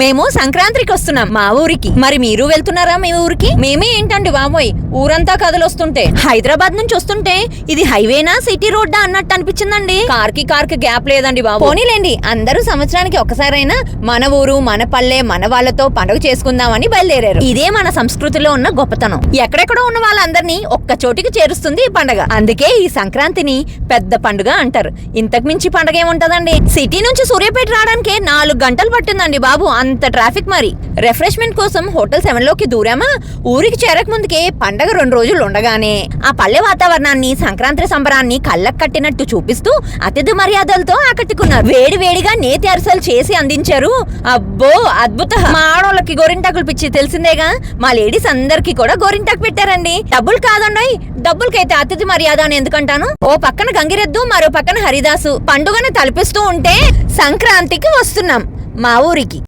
మేము సంక్రాంతికి వస్తున్నాం మా ఊరికి. మరి మీరు వెళ్తున్నారా మీ ఊరికి? మేమే ఏంటండి బాబోయ్, ఊరంతా కథలొస్తుంటే హైదరాబాద్ నుంచి వస్తుంటే ఇది హైవేనా సిటీ రోడ్డా అన్నట్టు అనిపించిందండి. కార్ కి గ్యాప్ లేదండి బాబు. పోనీలేండి, అందరూ సంవత్సరానికి ఒకసారైనా మన ఊరు మన పల్లె మన వాళ్ళతో పండుగ చేసుకుందామని బయలుదేరారు. ఇదే మన సంస్కృతిలో ఉన్న గొప్పతనం. ఎక్కడెక్కడో ఉన్న వాళ్ళందరినీ ఒక్క చోటికి చేరుస్తుంది ఈ పండుగ. అందుకే ఈ సంక్రాంతిని పెద్ద పండుగ అంటారు. ఇంతకు మించి పండుగ ఏముంటదండి. సిటీ నుంచి సూర్యాపేట రావడానికి 4 గంటలు పట్టిందండి బాబు, అంత ట్రాఫిక్. మరి రిఫ్రెష్మెంట్ కోసం హోటల్ 7 లోకి దూరామా. ఊరికి చేరక ముందుకే పండగ 2 రోజులు ఉండగానే ఆ పల్లె వాతావరణాన్ని సంక్రాంతి సంబరాన్ని కళ్ళకు కట్టినట్టు చూపిస్తూ అతిథి మర్యాదలతో ఆకట్టుకున్నారు. వేడి వేడిగా నేతి అరిసెలు చేసి అందించారు. అబ్బో అద్భుత. మా ఆడోళ్ళకి గోరింటాకులు పిచ్చి తెలిసిందేగా, మా లేడీస్ అందరికి కూడా గోరింటాకు పెట్టారండి. డబ్బులు కాదండి, డబ్బులకైతే అతిథి మర్యాద అని ఎందుకంటాను. ఓ పక్కన గంగిరెద్దు, మరో పక్కన హరిదాసు పండుగను తలపిస్తూ ఉంటే సంక్రాంతికి వస్తున్నాం మా ఊరికి.